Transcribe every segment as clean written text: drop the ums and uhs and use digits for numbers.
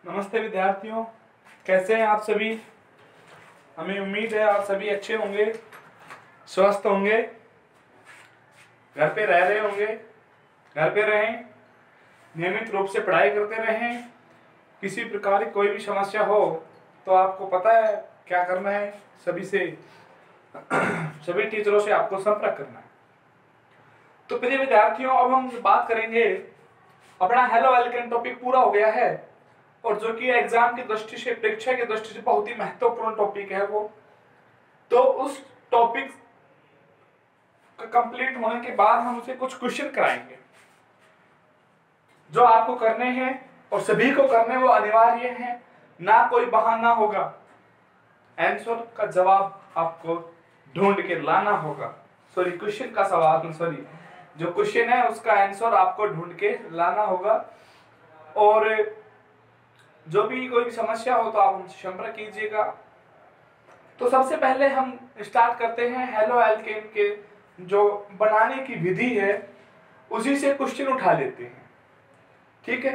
नमस्ते विद्यार्थियों, कैसे हैं आप सभी। हमें उम्मीद है आप सभी अच्छे होंगे, स्वस्थ होंगे, घर पे रह रहे होंगे। घर पे रहें, नियमित रूप से पढ़ाई करते रहें। किसी प्रकार की कोई भी समस्या हो तो आपको पता है क्या करना है। सभी टीचरों से आपको संपर्क करना है। तो प्रिय विद्यार्थियों, अब हम बात करेंगे, अपना हेलो एल्केन टॉपिक पूरा हो गया है और जो कि एग्जाम की दृष्टि से, परीक्षा की दृष्टि से बहुत ही महत्वपूर्ण टॉपिक है वो। तो उस टॉपिक कंप्लीट होने के बाद हम उसे कुछ क्वेश्चन कराएंगे जो आपको करने हैं और सभी को करने वो अनिवार्य है, ना कोई बहाना होगा। आंसर का जवाब आपको ढूंढ के लाना होगा। सॉरी, क्वेश्चन का सवाल, सॉरी, जो क्वेश्चन है उसका आंसर आपको ढूंढ के लाना होगा। और जो भी कोई भी समस्या हो तो आप हमसे संपर्क कीजिएगा। तो सबसे पहले हम स्टार्ट करते हैं हेलो एल्केन के जो बनाने की विधि है उसी से क्वेश्चन उठा लेते हैं। ठीक है,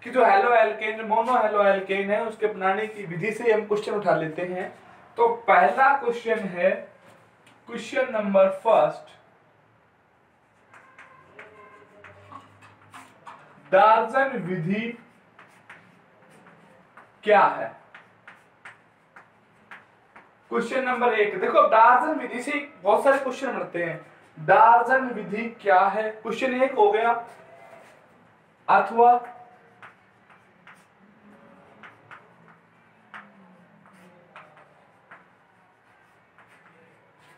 कि जो halo alkane, mono halo alkane है, उसके बनाने की विधि से हम क्वेश्चन उठा लेते हैं। तो पहला क्वेश्चन है, क्वेश्चन नंबर फर्स्ट, डार्जन विधि क्या है। क्वेश्चन नंबर 1, देखो डार्जन विधि से बहुत सारे क्वेश्चन बनते हैं। डार्जन विधि क्या है, क्वेश्चन 1 हो गया। अथवा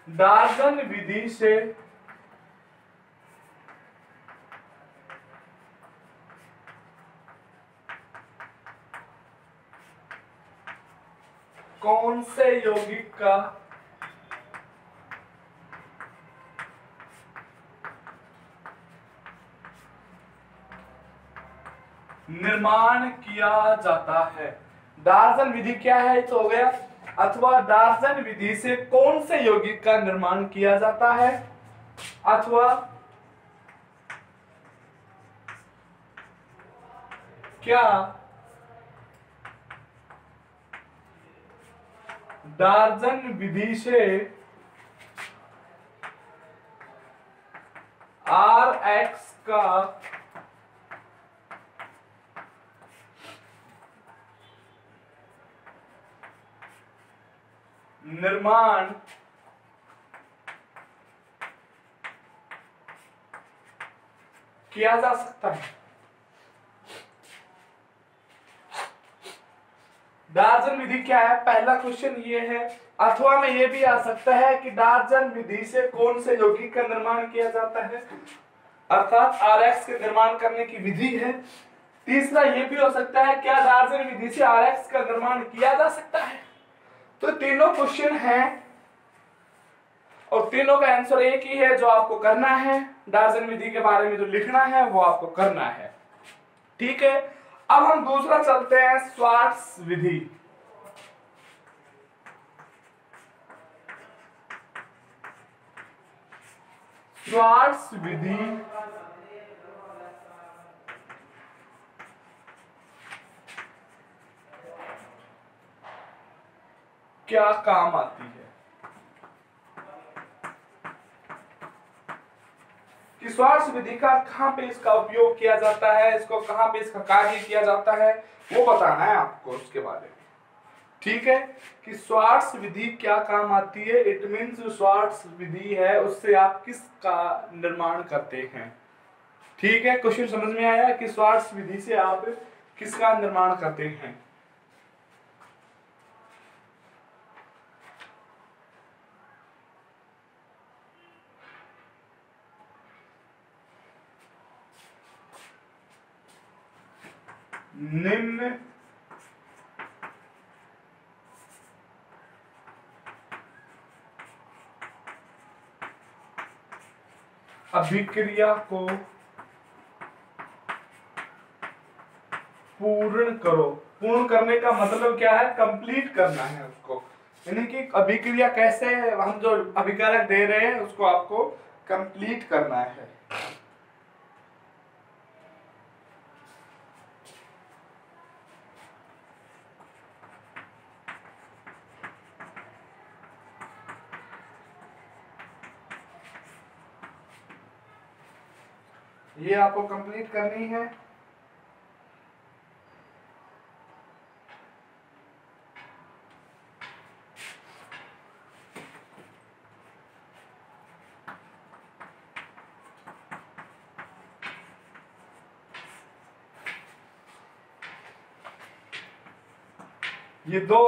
डार्जन विधि से कौन से यौगिक का निर्माण किया जाता है। डार्जन विधि क्या है तो हो गया। अथवा डार्जन विधि से कौन से यौगिक का निर्माण किया जाता है। अथवा क्या डार्जन विधि से RX का निर्माण किया जा सकता है। डार्जन विधि क्या है, पहला क्वेश्चन ये है। अथवा में ये भी आ सकता है कि डार्जन विधि से कौन से यौगिक का निर्माण किया जाता है, अर्थात RX के निर्माण करने की विधि है। तीसरा ये भी हो सकता है, क्या डार्जन विधि से RX का निर्माण किया जा सकता है। तो तीनों क्वेश्चन हैं और तीनों का आंसर एक ही है। जो आपको करना है, डार्जन विधि के बारे में जो लिखना है वो आपको करना है। ठीक है, अब हम दूसरा चलते हैं, स्वार्ट्स विधि। स्वार्ट्स विधि क्या काम आती है, कि स्वार्ट्स विधि का कहां पे इसका उपयोग किया जाता है, इसको कहां पे इसका कार्य किया जाता है, वो बताना है आपको उसके बारे में। ठीक है, कि स्वार्ट्स विधि क्या काम आती है। इट मींस जो स्वार्ट्स विधि है उससे आप किसका निर्माण करते हैं। ठीक है, क्वेश्चन समझ में आया कि स्वार्ट्स विधि से आप किसका निर्माण करते हैं। निम्न अभिक्रिया को पूर्ण करो। पूर्ण करने का मतलब क्या है, कंप्लीट करना है उसको। यानी कि अभिक्रिया कैसे, हम जो अभिकारक दे रहे हैं उसको आपको कंप्लीट करना है। ये आपको कंप्लीट करनी है। ये दो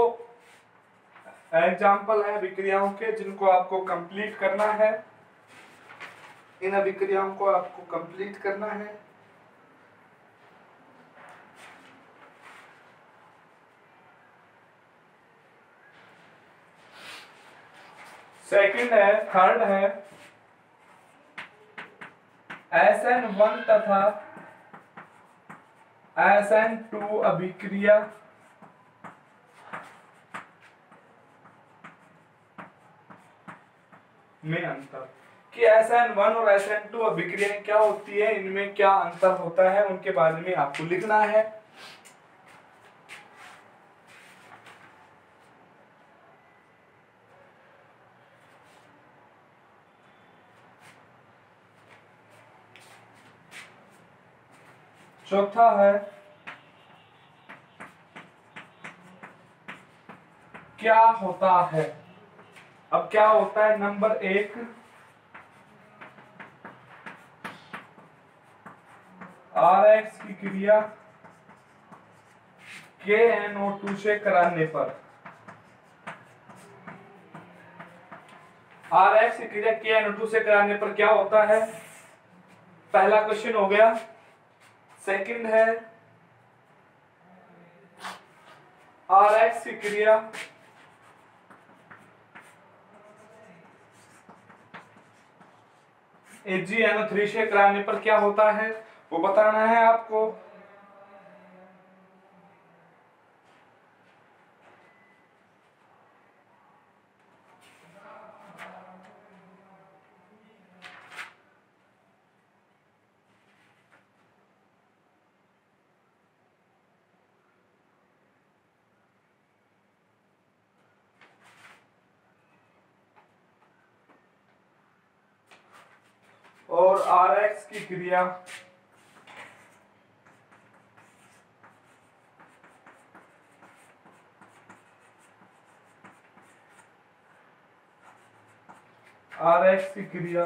एग्जाम्पल है विक्रियाओं के जिनको आपको कंप्लीट करना है। इन अभिक्रियाओं को आपको कंप्लीट करना है। सेकंड है, थर्ड है, SN1 तथा SN2 अभिक्रिया में अंतर, कि SN1 और SN2 अभिक्रियाएं क्या होती है, इनमें क्या अंतर होता है, उनके बारे में आपको लिखना है। चौथा है क्या होता है। अब क्या होता है, नंबर 1, RX की क्रिया KNO2 से कराने पर, RX की क्रिया KNO2 से कराने पर क्या होता है, पहला क्वेश्चन हो गया। सेकंड है RX की क्रिया AgNO3 से कराने पर क्या होता है, वो बताना है आपको। और RX की क्रिया RX की क्रिया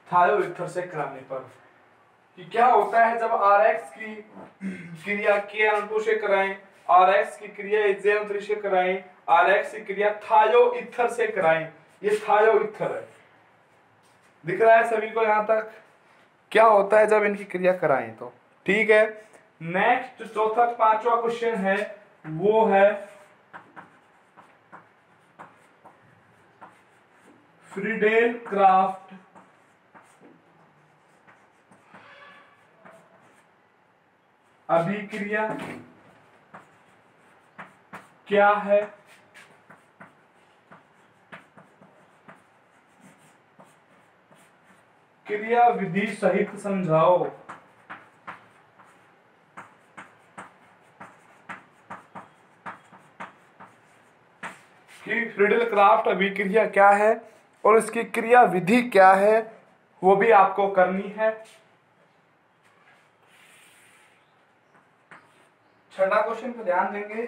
थायोईथर से कराने पर, कि क्या होता है जब RX की क्रिया KNO2 से कराएं, RX की क्रिया AgNO3 से कराएं, RX की क्रिया थायोईथर से कराएं। ये थायोईथर है, दिख रहा है सभी को यहां तक। क्या होता है जब इनकी क्रिया कराएं तो ठीक है। नेक्स्ट चौथा पांचवा क्वेश्चन है, वो है फ्रीडेल क्राफ्ट अभिक्रिया क्या है, क्रिया विधि सहित समझाओ। कि फ्रीडेल क्राफ्ट अभिक्रिया क्या है और इसकी क्रिया विधि क्या है, वो भी आपको करनी है। छठा क्वेश्चन पे ध्यान देंगे।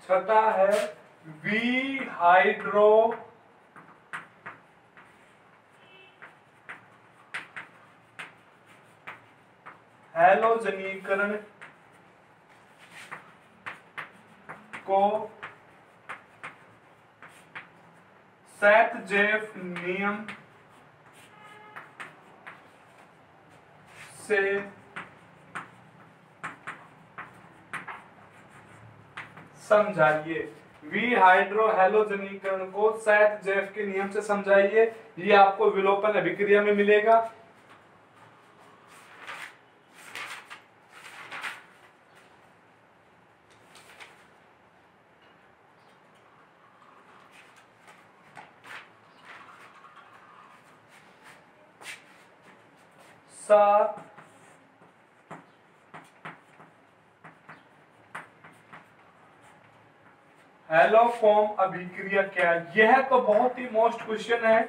छठा है वी हाइड्रो हैलोजनीकरण को सैटजेफ नियम से समझाइए। वी हाइड्रो हैलोजनीकरण को सैटजेफ के नियम से समझाइए। ये आपको विलोपन अभिक्रिया में मिलेगा। हैलोफॉर्म अभिक्रिया क्या है? यह तो बहुत ही मोस्ट क्वेश्चन है,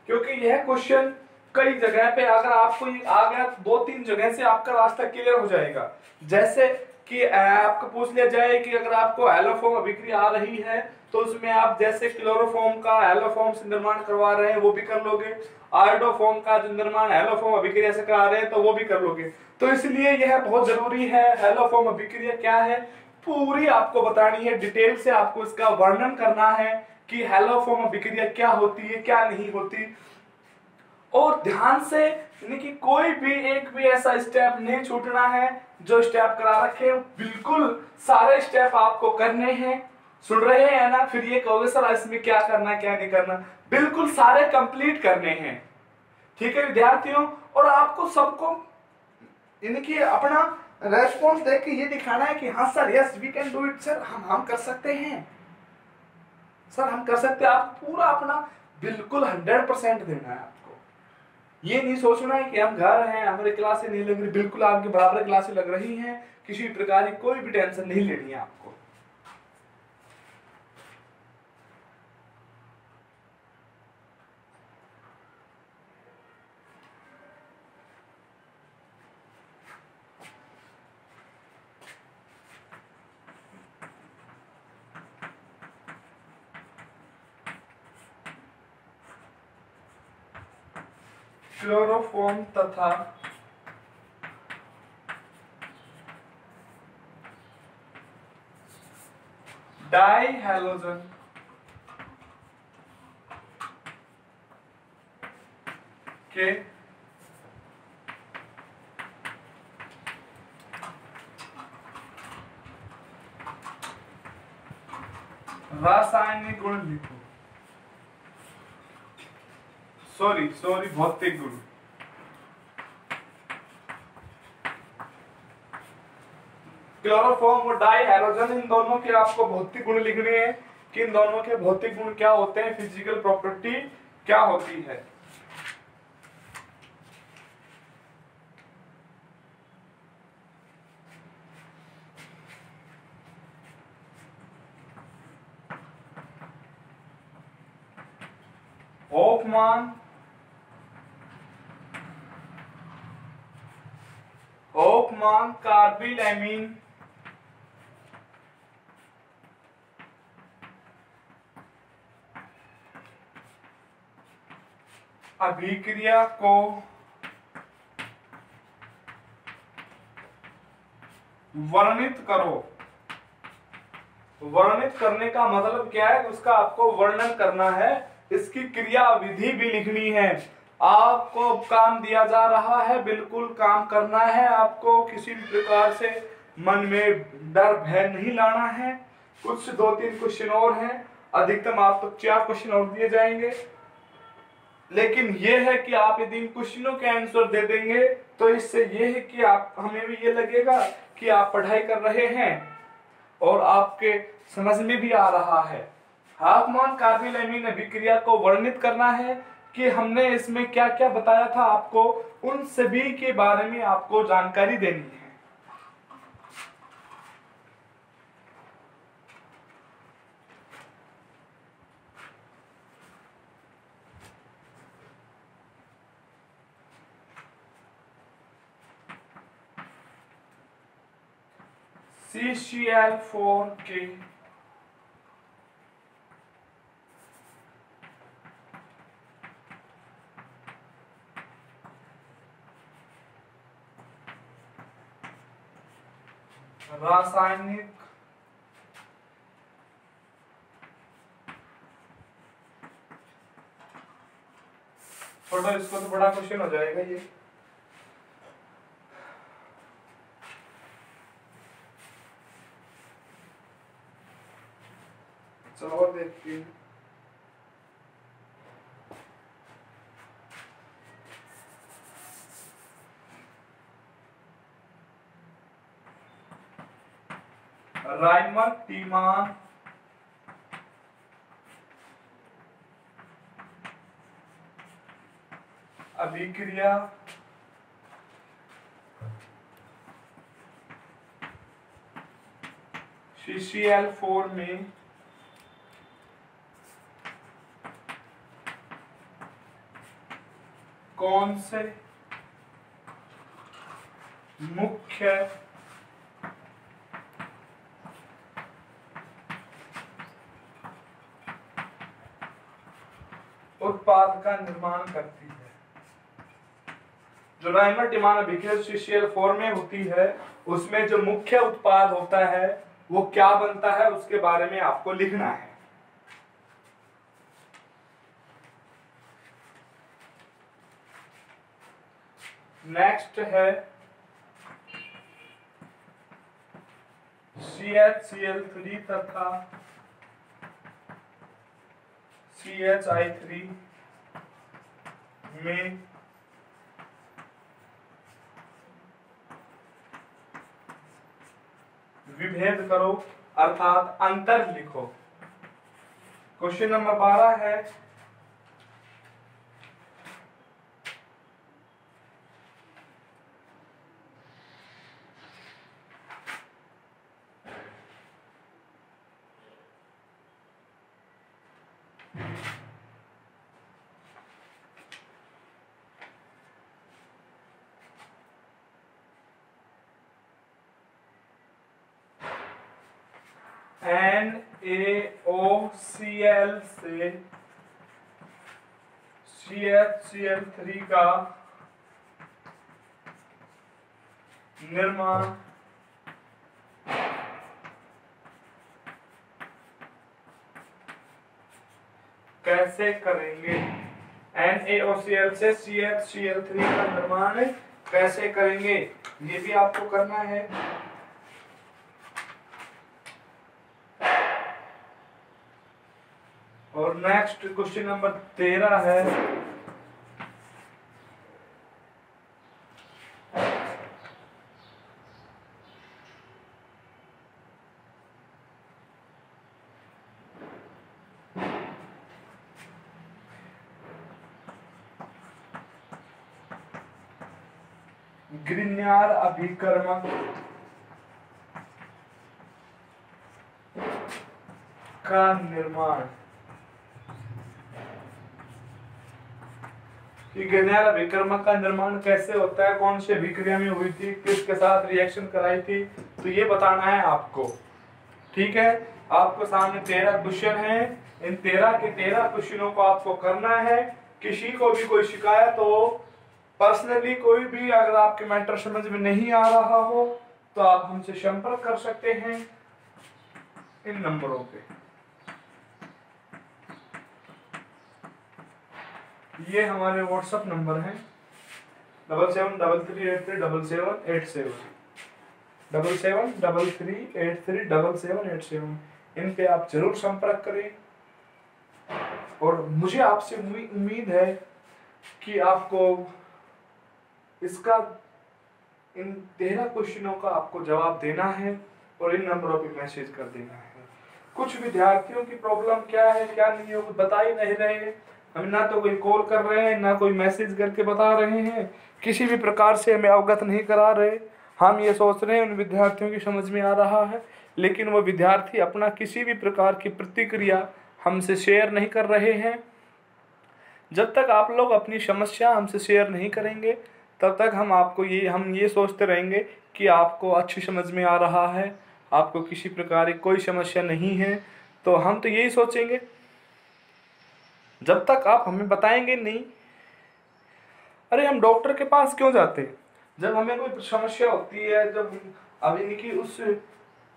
क्योंकि यह क्वेश्चन कई जगह पे अगर आपको ये आ गया, 2-3 जगह से आपका रास्ता क्लियर हो जाएगा। जैसे कि आपको पूछ लिया जाए कि अगर आपको हैलोफॉर्म अभिक्रिया आ रही है तो उसमें आप जैसे क्लोरोफॉर्म का हैलोफॉर्म से निर्माण करवा रहे हैं वो भी कर लोगे, आयोडोफॉर्म का जो निर्माण हैलोफॉर्म अभिक्रिया से करा रहे हैं तो वो भी कर लोगे। तो इसलिए यह बहुत जरूरी है, हैलोफॉर्म अभिक्रिया क्या है पूरी आपको बतानी है, डिटेल से आपको इसका वर्णन करना है कि हैलोफॉर्म अभिक्रिया क्या होती है क्या नहीं होती। और ध्यान से कि कोई भी एक भी ऐसा स्टेप नहीं छूटना है। जो स्टेप करा रखे बिल्कुल सारे स्टेप आपको करने हैं। सुन रहे हैं ना? फिर ये कहोगे सर इसमें क्या करना क्या नहीं करना, बिल्कुल सारे कंप्लीट करने हैं। ठीक है विद्यार्थियों, और आपको सबको इनकी अपना रेस्पॉन्स देख के ये दिखाना है कि हाँ sir yes we can do it, sir हम कर सकते हैं, सर हम कर सकते हैं। आप पूरा अपना बिल्कुल 100% देना है आपको। ये नहीं सोचना है कि हम घर हैं हमारी क्लासें नहीं लग रही, बिल्कुल आपके बराबर क्लासें लग रही हैं, किसी प्रकार की कोई भी टेंशन नहीं लेनी है आपको। क्लोरोफॉर्म तथा डाई हैलोजन के रासायनिक गुण लिखो। सॉरी भौतिक गुण। क्लोरोफॉर्म और डाई हैलोजन, इन दोनों के आपको भौतिक गुण लिखने हैं कि इन दोनों के भौतिक गुण क्या होते हैं, फिजिकल प्रॉपर्टी क्या होती है। होफमान कार्बिलएमीन अभिक्रिया को वर्णित करो। वर्णित करने का मतलब क्या है, उसका आपको वर्णन करना है, इसकी क्रिया विधि भी लिखनी है। आपको काम दिया जा रहा है, बिल्कुल काम करना है आपको, किसी भी प्रकार से मन में डर भय नहीं लाना है। कुछ 2-3 क्वेश्चन और हैं, अधिकतम आपको 4 क्वेश्चन और दिए जाएंगे। लेकिन यह है कि आप यदि इन क्वेश्चनों के आंसर दे देंगे तो इससे यह है कि आप हमें भी ये लगेगा कि आप पढ़ाई कर रहे हैं और आपके समझ में भी आ रहा है। होफमान कार्बिलएमीन अभिक्रिया को वर्णित करना है कि हमने इसमें क्या क्या बताया था आपको, उन सभी के बारे में आपको जानकारी देनी है। CCl4 के रासायनिक छोड़ो, इसको तो बड़ा क्वेश्चन हो जाएगा ये। चलो और देखते हैं। राइमर टीमान अभिक्रिया CCl4 में कौन से मुख्य उत्पाद का निर्माण करती है? जो राइमर टीमान अभिक्रिया CCl4 में होती है, उसमें जो मुख्य उत्पाद होता है वो क्या बनता है, उसके बारे में आपको लिखना है। नेक्स्ट है CHCl3 तथा CHI3 में विभेद करो, अर्थात अंतर लिखो। क्वेश्चन नंबर 12 है NaOCl से CHCl3 का निर्माण कैसे करेंगे? NaOCl से CHCl3 का निर्माण कैसे करेंगे, ये भी आपको करना है। और नेक्स्ट क्वेश्चन नंबर 13 है ग्रिग्नार्ड अभिकर्मक का निर्माण। कि ग्रिग्नार्ड अभिकर्मक का निर्माण कैसे होता है, कौन सी अभिक्रिया में हुई थी, किसके साथ रिएक्शन कराई थी, तो ये बताना है आपको। ठीक है, आपको सामने 13 क्वेश्चन हैं, इन 13 के 13 क्वेश्चनों को आपको करना है। किसी को भी कोई शिकायत हो, पर्सनली कोई भी अगर आपके मैटर समझ में नहीं आ रहा हो तो आप हमसे संपर्क कर सकते हैं इन नंबरों पे। ये हमारे व्हाट्सएप नंबर हैं 7733837787 7733837787। इन पे आप जरूर संपर्क करें। और मुझे आपसे उम्मीद है कि आपको इसका इन 13 क्वेश्चनों का आपको जवाब देना है और इन नंबरों पे मैसेज कर देना है। कुछ विद्यार्थियों की प्रॉब्लम क्या है क्या नहीं है वो बता ही नहीं रहे हैं, हम ना तो कोई कॉल कर रहे हैं ना कोई मैसेज करके बता रहे हैं, किसी भी प्रकार से हमें अवगत नहीं करा रहे। हम ये सोच रहे हैं उन विद्यार्थियों की समझ में आ रहा है, लेकिन वो विद्यार्थी अपना किसी भी प्रकार की प्रतिक्रिया हमसे शेयर नहीं कर रहे हैं। जब तक आप लोग अपनी समस्या हमसे शेयर नहीं करेंगे तब तक हम ये सोचते रहेंगे कि आपको अच्छी समझ में आ रहा है, आपको किसी प्रकार की कोई समस्या नहीं है। तो हम तो यही सोचेंगे, जब तक आप हमें बताएंगे नहीं। अरे हम डॉक्टर के पास क्यों जाते? जब हमें कोई समस्या होती है, जब अभी इनकी उस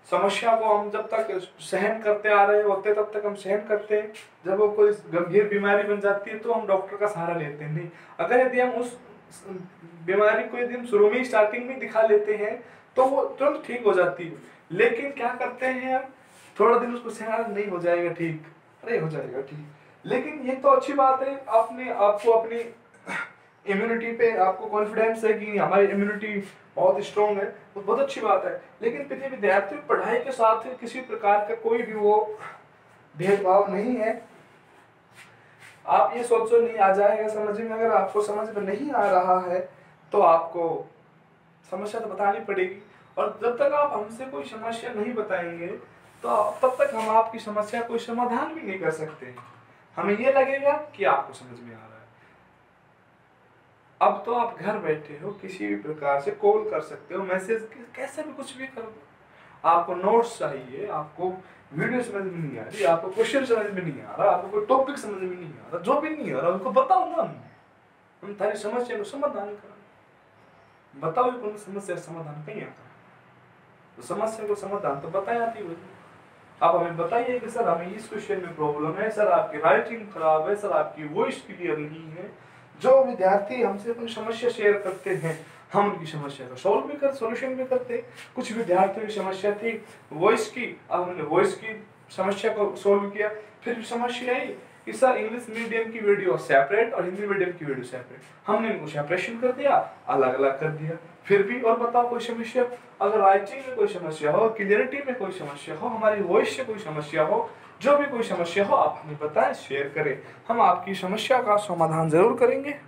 समस्या को हम जब तक सहन करते आ रहे होते तब तक हम सहन करते हैं। जब वो कोई गंभीर बीमारी बन जाती है तो हम डॉक्टर का सहारा लेते हैं। नहीं, अगर यदि हम उस बीमारी को यदि हम शुरू में स्टार्टिंग में दिखा लेते हैं तो वो तुरंत ठीक हो जाती है। लेकिन क्या करते हैं हम, थोड़ा दिन उसको सहना, नहीं हो जाएगा ठीक, अरे हो जाएगा ठीक। लेकिन ये तो अच्छी बात है, आपने आपको अपनी इम्यूनिटी पे आपको कॉन्फिडेंस है कि हमारी इम्यूनिटी बहुत स्ट्रॉन्ग है, तो बहुत अच्छी बात है। लेकिन प्रिय विद्यार्थी, पढ़ाई के साथ किसी प्रकार का कोई भी वो भेदभाव नहीं है। आप ये सोचो नहीं आ जाएगा समझ में, अगर आपको समझ में नहीं आ रहा है तो आपको समस्या तो बतानी पड़ेगी। और जब तक आप हमसे कोई समस्या नहीं बताएंगे तो तब तक हम आपकी समस्या कोई समाधान भी नहीं कर सकते। हमें ये लगेगा कि आपको समझ में आ रहा है। अब तो आप घर बैठे हो, किसी भी प्रकार से कॉल कर सकते हो, मैसेज कैसे भी कुछ भी कर दो। आपको नोट्स चाहिए, आपको वीडियो समझ में नहीं आ रही, आपको क्वेश्चन समझ में नहीं आ रहा, आपको कोई टॉपिक समझ में नहीं आ रहा, जो भी नहीं आ रहा उनको बताओ ना, हम तारी समस्या को समाधान करें। बताओ कौन समस्या समाधान कहीं आता है, तो समस्या को समाधान तो बताया आती है। आप हमें बताइए कि सर हमें इस क्वेश्चन में प्रॉब्लम है, सर आपकी राइटिंग खराब है, सर आपकी वॉइस क्लियर नहीं है। जो विद्यार्थी हमसे अपनी समस्या शेयर करते हैं हम उनकी समस्या का सॉल्व भी सॉल्यूशन भी करते। कुछ विद्यार्थियों की समस्या थी वॉइस की, अब हमने वॉइस की समस्या को सॉल्व किया। फिर समस्या आई कि सर इंग्लिश मीडियम की वीडियो सेपरेट और हिंदी मीडियम की वीडियो सेपरेट, हमने इनको सेपरेशन कर दिया, अलग अलग कर दिया। फिर भी और बताओ कोई समस्या, अगर राइटिंग में कोई समस्या हो, क्लियरिटी में कोई समस्या हो, हमारी वॉइस से कोई समस्या हो, जो भी कोई समस्या हो आप हमें बताएं, शेयर करें, हम आपकी समस्या का समाधान जरूर करेंगे।